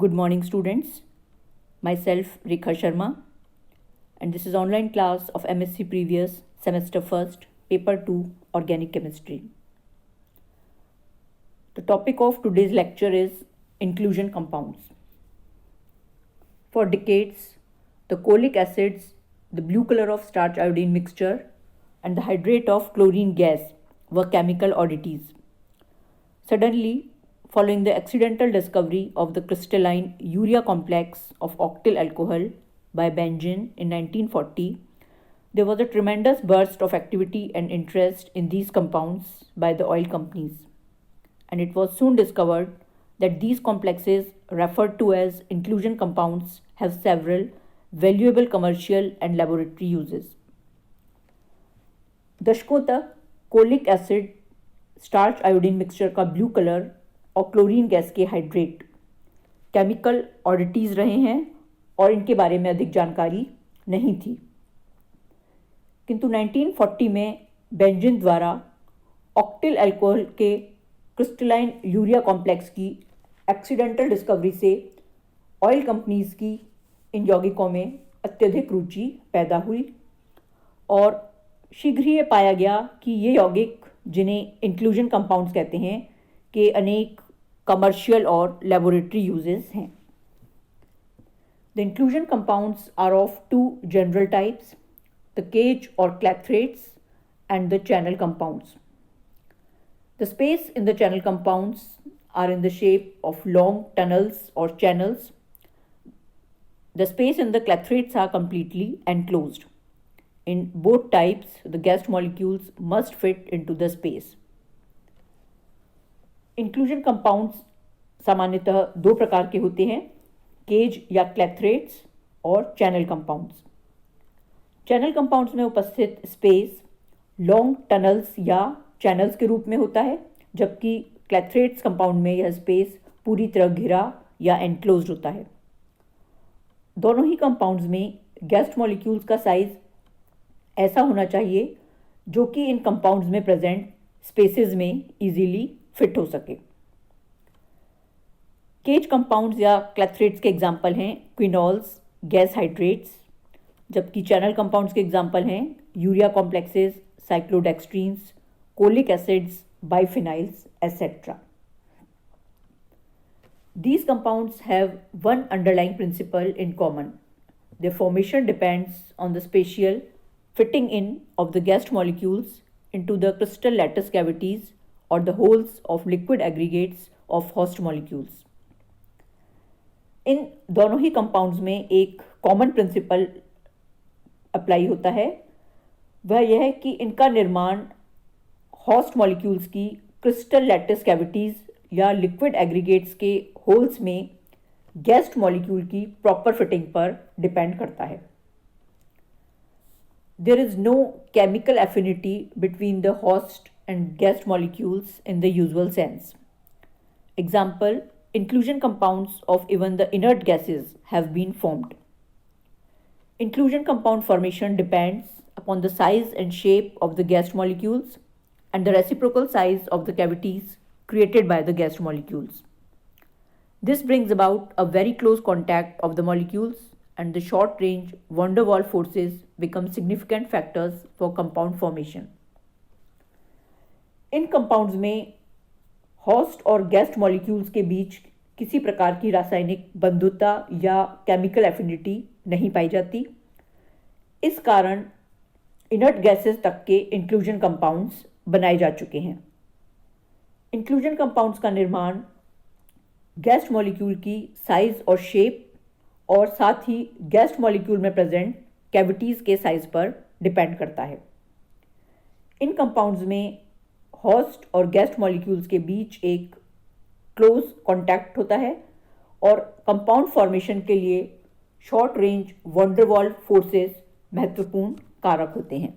Good morning, students. Myself, Rekha Sharma, and this is online class of MSc Previous Semester First, Paper 2, Organic Chemistry. The topic of today's lecture is inclusion compounds. For decades, the cholic acids, the blue color of starch iodine mixture, and the hydrate of chlorine gas were chemical oddities. Suddenly, following the accidental discovery of the crystalline urea complex of octyl alcohol by Benzene in 1940, there was a tremendous burst of activity and interest in these compounds by the oil companies. And it was soon discovered that these complexes, referred to as inclusion compounds, have several valuable commercial and laboratory uses. दशकों तक colic acid starch iodine mixture का blue colour और chlorine gas के hydrate chemical ऑडिटीज़ रहे हैं और इनके बारे में अधिक जानकारी नहीं थी, किंतु 1940 में बेंजीन द्वारा ऑक्टिल अल्कोहल के क्रिस्टलाइन यूरिया कॉम्प्लेक्स की एक्सीडेंटल डिस्कवरी से ऑयल कंपनीज की इन यौगिकों में अत्यधिक रुचि पैदा हुई और शीघ्र ही ये पाया गया कि ये यौगिक, जिन्हें इंक्लूजन कंपाउंड्स कहते हैं, के अनेक कमर्शियल और लेबोरेटरी यूजेस हैं. The inclusion compounds are of two general types, the cage और clathrates and the channel compounds. The space in the channel compounds are in the shape of long tunnels और channels. The space in the clathrates are completely enclosed. In both types, the guest molecules must fit into the space. Inclusion compounds सामान्यतः दो प्रकार के होते हैं, cage या क्लैथरेट्स और channel compounds. Channel compounds में उपस्थित स्पेस लॉन्ग टनल्स या चैनल्स के रूप में होता है, जबकि क्लैथरेट्स कंपाउंड में यह स्पेस पूरी तरह घिरा या एनक्लोज्ड होता है. दोनों ही कंपाउंड्स में गेस्ट मॉलिक्यूल्स का साइज ऐसा होना चाहिए जो कि इन कंपाउंड्स में प्रेजेंट स्पेसेस में इजीली फिट हो सके. केज कंपाउंड्स या क्लैथरेट्स के एग्जाम्पल हैं क्विनॉल्स, गैस हाइड्रेट्स, जबकि चैनल कंपाउंड्स के एग्जाम्पल हैं urea complexes, cyclodextrins, cholic acids, biphenyls, etcetera. These compounds have one underlying principle in common. Their formation depends on the spatial fitting in of the guest molecules into the crystal lattice cavities or the holes of liquid aggregates of host molecules. इन दोनों ही compounds में एक common principal apply होता है, वह यह है कि इनका निर्माण होस्ट मॉलिक्यूल्स की क्रिस्टल लैटिस कैविटीज़ या लिक्विड एग्रीगेट्स के होल्स में गेस्ट मॉलिक्यूल की प्रॉपर फिटिंग पर डिपेंड करता है. There is no chemical affinity between the host and guest molecules in the usual sense. Example, inclusion compounds of even the inert gases have been formed. Inclusion compound formation depends upon the size and shape of the guest molecules and the reciprocal size of the cavities created by the guest molecules. This brings about a very close contact of the molecules, and the short range van der Waals forces become significant factors for compound formation. In compounds में host और guest molecules के बीच किसी प्रकार की रासायनिक बंधुता या chemical affinity नहीं पाई जाती. इस कारण इनर्ट गैसेस तक के इंक्लूजन कंपाउंड्स बनाए जा चुके हैं. इंक्लूजन कंपाउंड्स का निर्माण गेस्ट मॉलिक्यूल की साइज और शेप और साथ ही गेस्ट मॉलिक्यूल में प्रेजेंट कैविटीज़ के साइज पर डिपेंड करता है. इन कंपाउंड्स में होस्ट और गेस्ट मॉलिक्यूल्स के बीच एक क्लोज कॉन्टैक्ट होता है और कंपाउंड फॉर्मेशन के लिए short range van der Waals forces महत्वपूर्ण कारक होते हैं.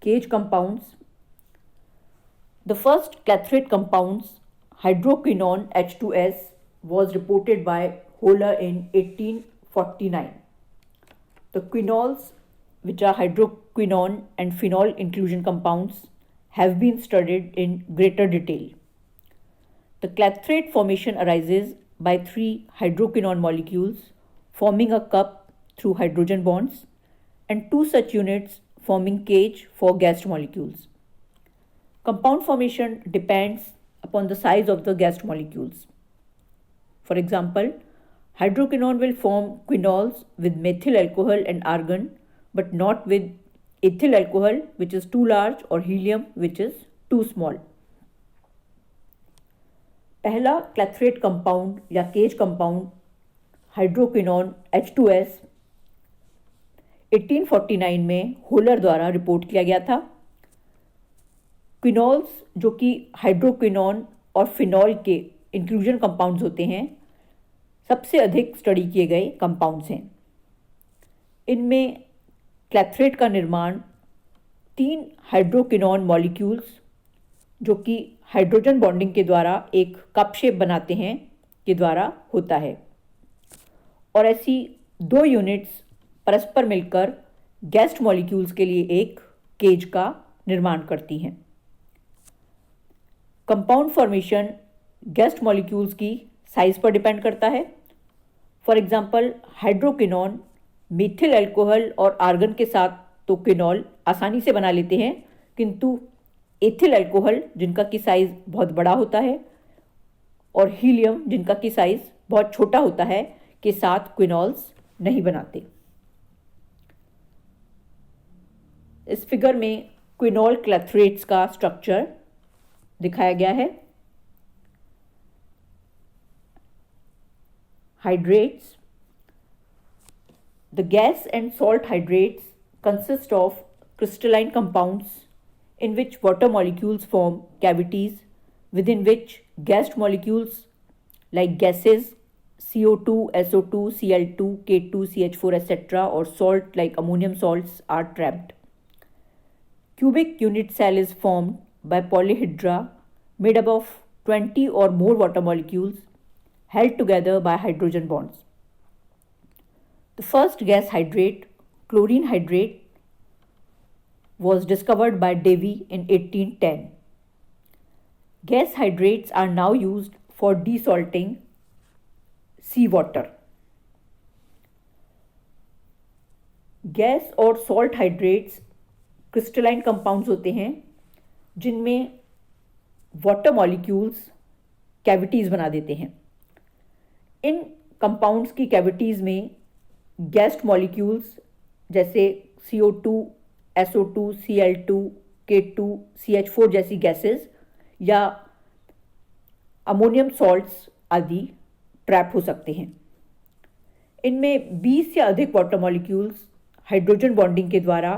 Cage compounds. The first clathrate compounds, hydroquinone H2S, was reported by Höhler in 1849. The quinols, which are hydroquinone and phenol inclusion compounds, have been studied in greater detail. The clathrate formation arises by 3 hydroquinone molecules forming a cup through hydrogen bonds and 2 such units forming cage for gassed molecules. Compound formation depends upon the size of the gassed molecules. For example, hydroquinone will form quinols with methyl alcohol and argon, but not with ethyl alcohol, which is too large, or helium, which is too small. पहला clathrate compound या cage compound hydroquinone H2S 1849 में holer द्वारा report किया गया था। क्विनोल्स जो कि hydroquinone और फिनॉल के इंक्लूजन कंपाउंड्स होते हैं, सबसे अधिक स्टडी किए गए कंपाउंड्स हैं। इनमें क्लैथरेट का निर्माण 3 हाइड्रोक्विनोन मॉलिक्यूल्स जो कि हाइड्रोजन बॉन्डिंग के द्वारा एक कप शेप बनाते हैं के द्वारा होता है, और ऐसी 2 यूनिट्स परस्पर मिलकर गैस्ड मॉलिक्यूल्स के लिए एक केज का निर्माण करती हैं। कंपाउंड फॉर्मेशन गैस्ड मॉलिक्यूल्स की साइज पर डिपेंड करता है। For example, hydroquinone methyl alcohol और आर्गन के साथ तो क्विनॉल आसानी से बना लेते हैं, किंतु एथिल अल्कोहल जिनका की साइज बहुत बड़ा होता है और हीलियम जिनका की साइज बहुत छोटा होता है के साथ क्विनॉल्स नहीं बनाते। इस फिगर में क्विनॉल क्लैथरेट्स का स्ट्रक्चर दिखाया गया है। Hydrates, the gas and salt hydrates consist of crystalline compounds in which water molecules form cavities within which gassed molecules like gases CO2, SO2, Cl2, K2, CH4, etc. or salt like ammonium salts are trapped. Cubic unit cell is formed by polyhedra made up of 20 or more water molecules held together by hydrogen bonds. The first gas hydrate, chlorine hydrate, was discovered by Davy in 1810. Gas hydrates are now used for desalting seawater. Gas और salt hydrates crystalline compounds होते हैं जिनमें water molecules cavities बना देते हैं। इन compounds की cavities में gassed molecules जैसे CO2, SO2, Cl2, K2, CH4 जैसी गैसेस या अमोनियम सॉल्ट्स आदि ट्रैप हो सकते हैं। इनमें 20 या अधिक वाटर मॉलिक्यूल्स हाइड्रोजन बॉन्डिंग के द्वारा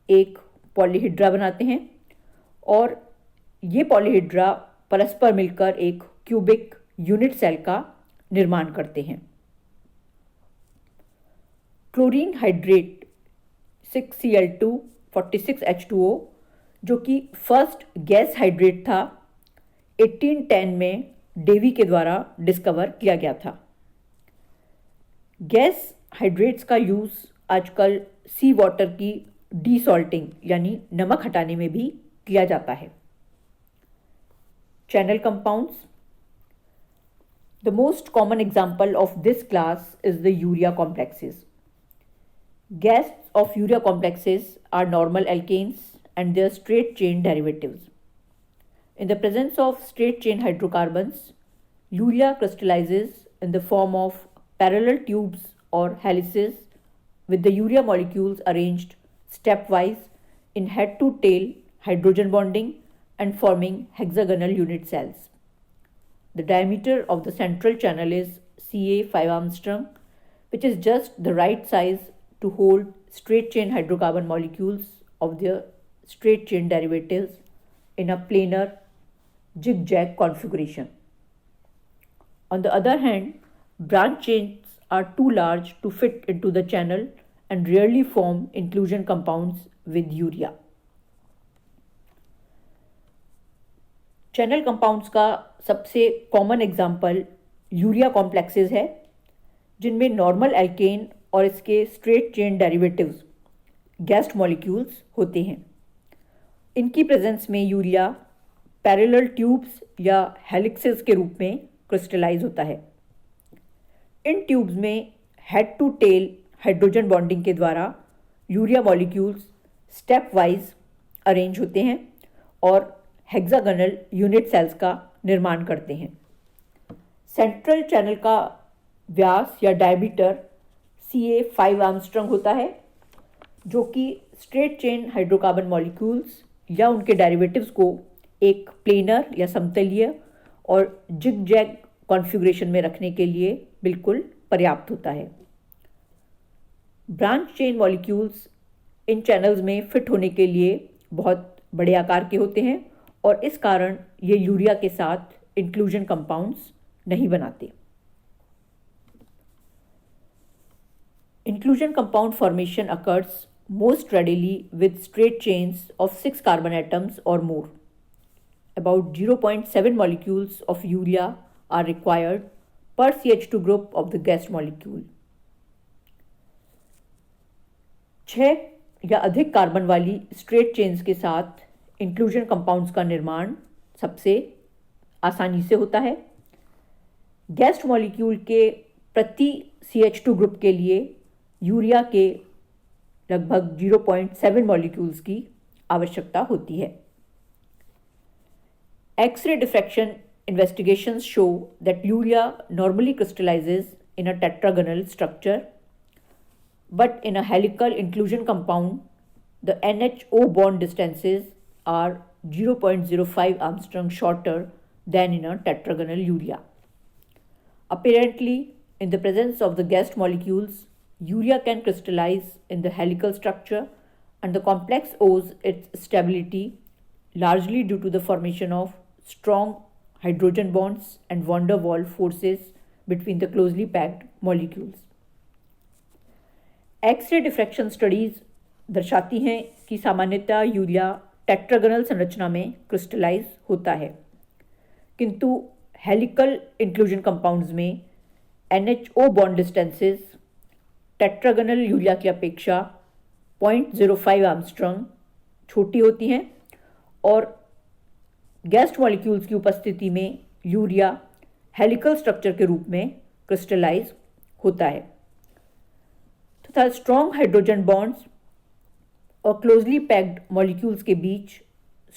एक पॉलीहिड्रा बनाते हैं और ये पॉलीहिड्रा परस्पर मिलकर एक क्यूबिक यूनिट सेल का निर्माण करते हैं। क्लोरीन हाइड्रेट 6Cl2 46H2O जो कि फर्स्ट गैस हाइड्रेट था, 1810 में डेवी के द्वारा डिस्कवर किया गया था। गैस हाइड्रेट्स का यूज़ आजकल सी वाटर की डीसॉल्टिंग यानी नमक हटाने में भी किया जाता है। Channel compounds, the most common example of this class is the urea complexes. Gases of urea complexes are normal alkanes and their straight chain derivatives. In the presence of straight chain hydrocarbons, urea crystallizes in the form of parallel tubes or helices with the urea molecules arranged stepwise in head to tail hydrogen bonding and forming hexagonal unit cells. The diameter of the central channel is Ca 5 angstrom, which is just the right size to hold straight chain hydrocarbon molecules of their straight chain derivatives in a planar zigzag configuration. On the other hand, branch chains are too large to fit into the channel and rarely form inclusion compounds with urea. Channel compounds का सबसे common example urea complexes है जिनमें normal alkane और इसके straight chain derivatives guest molecules होते हैं। इनकी presence में यूरिया पैरेलल ट्यूब्स या हेलिक्सेस के रूप में क्रिस्टलाइज होता है। इन ट्यूब्स में head to tail hydrogen bonding के द्वारा urea molecules stepwise arrange होते हैं और हेक्सागोनल यूनिट सेल्स का निर्माण करते हैं। सेंट्रल चैनल का व्यास या डायमीटर Ca5 आर्मस्ट्रॉन्ग होता है, जो कि स्ट्रेट चेन हाइड्रोकार्बन मॉलिक्यूल्स या उनके डेरिवेटिव्स को एक प्लेनर या समतलीय और जिग जैग कॉन्फ़िगरेशन में रखने के लिए बिल्कुल पर्याप्त होता है। Branch chain molecules in channels में फिट होने के लिए बहुत बड़े आकार के होते हैं और इस कारण ये यूरिया के साथ इंक्लूजन कंपाउंड्स नहीं बनाते। Inclusion compound formation occurs most readily with straight chains of 6 carbon atoms or more. About 0.7 molecules of urea are required per CH2 group of the guest molecule. 6 या अधिक कार्बन वाली straight chains के साथ inclusion compounds का निर्माण सबसे आसानी से होता है। गेस्ट मॉलिक्यूल के प्रति CH2 ग्रुप के लिए यूरिया के लगभग 0.7 मॉलिक्यूल्स की आवश्यकता होती है। X-ray diffraction investigations show that urea normally crystallizes in a tetragonal structure, but in a helical inclusion compound, the NH-O bond distances are 0.05 Armstrong shorter than in a tetragonal urea. Apparently, in the presence of the guest molecules, urea can crystallize in the helical structure and the complex owes its stability largely due to the formation of strong hydrogen bonds and van der Waals forces between the closely packed molecules. X-ray diffraction studies दर्शाती हैं कि सामान्यतः urea tetragonal संरचना में crystallize होता है, किंतु helical inclusion compounds में NH-O bond distances tetragonal urea की अपेक्षा 0.05 आर्मस्ट्रॉन्ग छोटी होती हैं और गेस्ट मॉलिक्यूल्स की उपस्थिति में यूरिया हेलिकल स्ट्रक्चर के रूप में क्रिस्टलाइज होता है तथा स्ट्रॉन्ग हाइड्रोजन बॉन्ड्स और क्लोजली पैक्ड मॉलिक्यूल्स के बीच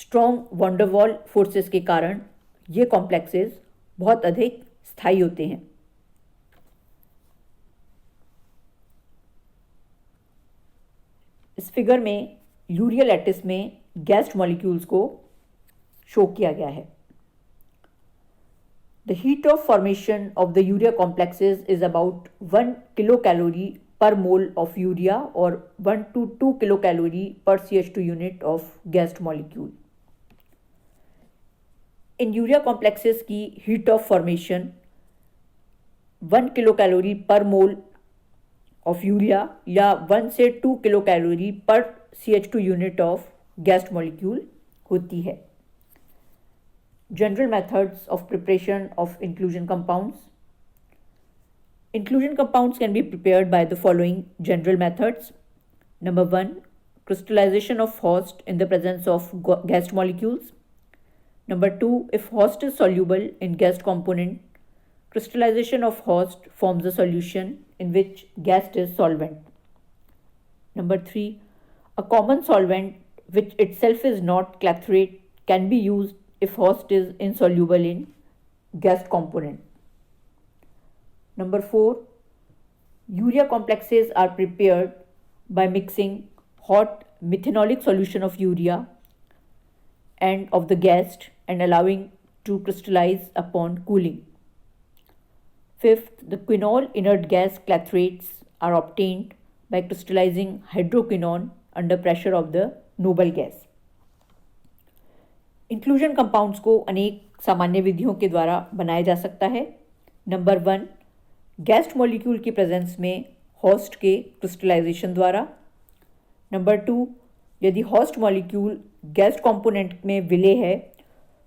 स्ट्रॉन्ग वैन डर वाल फोर्सेस के कारण ये कॉम्प्लेक्सेस बहुत अधिक स्थायी होते हैं। इस फिगर में यूरिया लैटिस में गेस्ट मॉलिक्यूल्स को शो किया गया है। The heat of formation of the urea complexes is about 1 kilocalorie per mole of urea or 1 to 2 kilocalorie per CH2 unit of guest molecule. In urea complexes की heat of formation 1 kilocalorie पर mole of urea या 1 से 2 kilocalorie पर CH2 unit of guest molecule होती है। General methods of preparation of inclusion compounds. Inclusion compounds can be prepared by the following general methods. Number 1, crystallization of host in the presence of guest molecules. Number 2, if host is soluble in guest component, crystallization of host forms a solution in which guest is solvent. Number 3, a common solvent which itself is not clathrate can be used if host is insoluble in guest component. Number 4, urea complexes are prepared by mixing hot methanolic solution of urea and of the guest and allowing to crystallize upon cooling. Fifth, the quinol inert gas clathrates are obtained by crystallizing hydroquinone under pressure of the noble gas. Inclusion compounds को अनेक सामान्य विधियों के द्वारा बनाया जा सकता है। नंबर 1, गेस्ट मॉलिक्यूल की प्रेजेंस में होस्ट के क्रिस्टलाइजेशन द्वारा। नंबर 2, यदि होस्ट मॉलिक्यूल गेस्ट कंपोनेंट में विलय है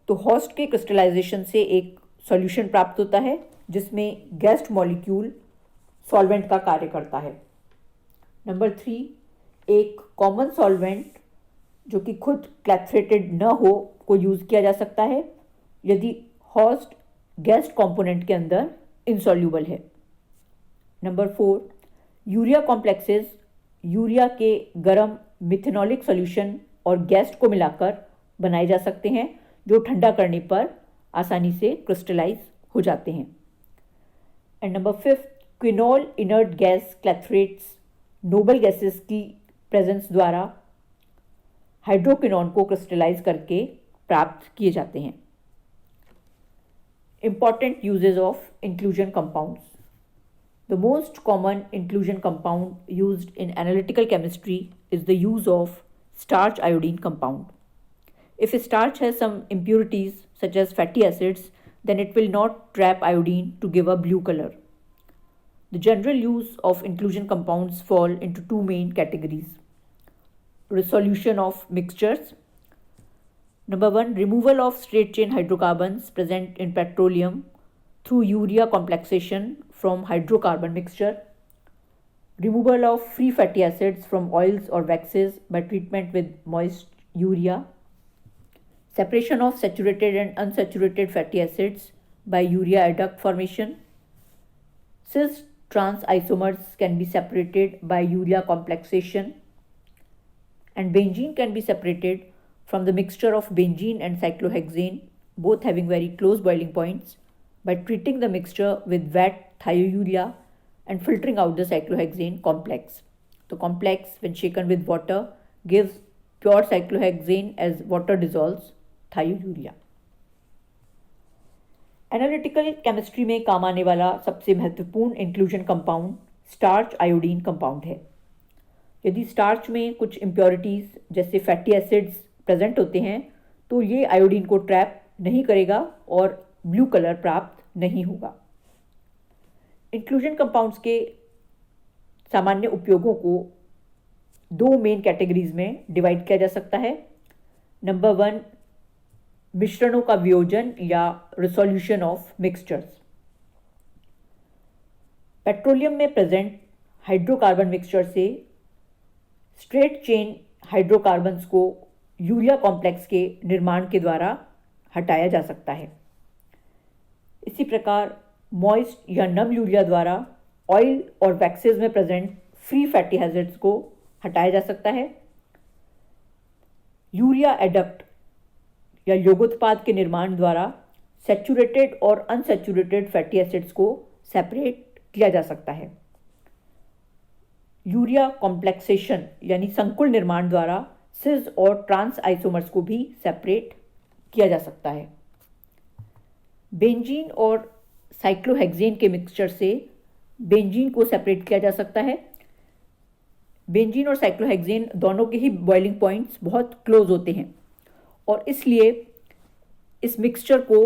तो होस्ट के क्रिस्टलाइजेशन से एक सॉल्यूशन प्राप्त होता है जिसमें गेस्ट मॉलिक्यूल सॉल्वेंट का कार्य करता है। नंबर 3, एक कॉमन सॉल्वेंट जो कि खुद क्लैथरेटेड न हो को यूज़ किया जा सकता है यदि होस्ट गैस कंपोनेंट के अंदर इनसॉल्यूबल है। नंबर 4, यूरिया कॉम्प्लेक्सेस यूरिया के गर्म मिथेनॉलिक सॉल्यूशन और गैस को मिलाकर बनाए जा सकते हैं जो ठंडा करने पर आसानी से क्रिस्टलाइज हो जाते हैं। And number 5, quinol inert gas clathrates noble gases की प्रेजेंस द्वारा हाइड्रोक्विनोन को क्रिस्टलाइज करके प्राप्त किए जाते हैं। Important uses of inclusion compounds. The most common inclusion compound used in analytical chemistry is the use of starch iodine compound. If a starch has some impurities such as fatty acids, then it will not trap iodine to give a blue color. The general use of inclusion compounds fall into two main categories. Resolution of mixtures. Number 1, removal of straight chain hydrocarbons present in petroleum through urea complexation from hydrocarbon mixture. Removal of free fatty acids from oils or waxes by treatment with moist urea. Separation of saturated and unsaturated fatty acids by urea adduct formation. Cis trans isomers can be separated by urea complexation. And benzene can be separated from the mixture of benzene and cyclohexane, both having very close boiling points, by treating the mixture with wet thiourea and filtering out the cyclohexane complex. The complex, when shaken with water, gives pure cyclohexane as water dissolves thiourea. Analytical chemistry में काम आने वाला सबसे महत्वपूर्ण inclusion compound starch iodine compound है। यदि starch में कुछ इम्प्योरिटीज जैसे फैटी एसिड्स प्रेजेंट होते हैं तो ये आयोडीन को ट्रैप नहीं करेगा और ब्लू कलर प्राप्त नहीं होगा। इंक्लूजन कंपाउंड्स के सामान्य उपयोगों को दो मेन कैटेगरीज में डिवाइड किया जा सकता है। नंबर 1, मिश्रणों का वियोजन या रिसोल्यूशन ऑफ मिक्सचर्स। पेट्रोलियम में प्रेजेंट हाइड्रोकार्बन मिक्सचर से स्ट्रेट चेन हाइड्रोकार्बन्स को यूरिया कॉम्प्लेक्स के निर्माण के द्वारा हटाया जा सकता है। इसी प्रकार मॉइस्ट या नम यूरिया द्वारा ऑयल और वैक्सेस में प्रेजेंट फ्री फैटी एसिड्स को हटाया जा सकता है। यूरिया एडक्ट या योगोत्पाद के निर्माण द्वारा सैचुरेटेड और अनसैचुरेटेड फैटी एसिड्स को सेपरेट किया जा सकता है। यूरिया कॉम्प्लेक्सेशन यानी संकुल निर्माण द्वारा सिस और ट्रांस आइसोमर्स को भी सेपरेट किया जा सकता है। बेंजीन और साइक्लोहेक्सेन के मिक्सचर से बेंजीन को सेपरेट किया जा सकता है। बेंजीन और साइक्लोहेक्सेन दोनों के ही बॉइलिंग पॉइंट्स बहुत क्लोज होते हैं और इसलिए इस मिक्सचर को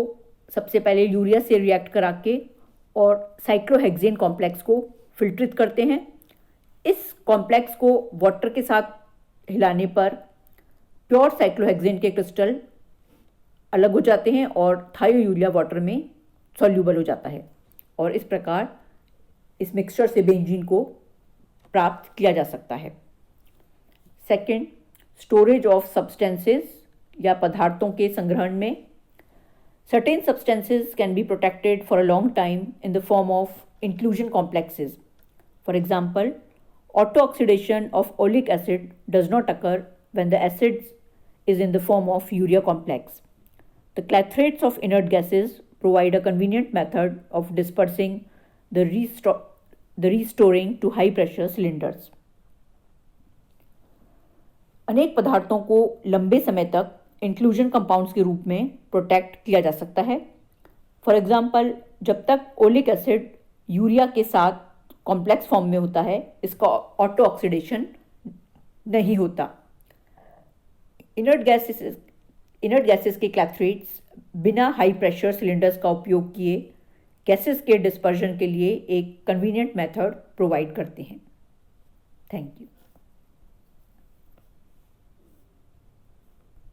सबसे पहले यूरिया से रिएक्ट करा के और साइक्लोहेक्सेन कॉम्प्लेक्स को फिल्ट्रित करते हैं। इस कॉम्प्लेक्स को वाटर के साथ हिलाने पर प्योर साइक्लोहेक्सेन के क्रिस्टल अलग हो जाते हैं और थायोयूरिया वाटर में सॉल्यूबल हो जाता है और इस प्रकार इस मिक्सचर से बेंजीन को प्राप्त किया जा सकता है। सेकंड, स्टोरेज ऑफ सब्सटेंसेस या पदार्थों के संग्रहण में certain substances can be protected for a long time in the form of inclusion complexes. For example, autooxidation of oleic acid does not occur when the acid is in the form of urea complex. The clathrates of inert gases provide a convenient method of dispersing the restoring to high pressure cylinders. अनेक पदार्थों को लंबे समय तक inclusion compounds के रूप में protect किया जा सकता है। फॉर एग्जाम्पल, जब तक ओलिक एसिड यूरिया के साथ कॉम्प्लेक्स फॉर्म में होता है इसका ऑटो ऑक्सीडेशन नहीं होता। इनर्ट गैसेस के क्लैथरेट्स बिना हाई प्रेशर सिलेंडर्स का उपयोग किए गैसेस के डिस्पर्जन के लिए एक कन्वीनियंट मेथड प्रोवाइड करते हैं। Thank you.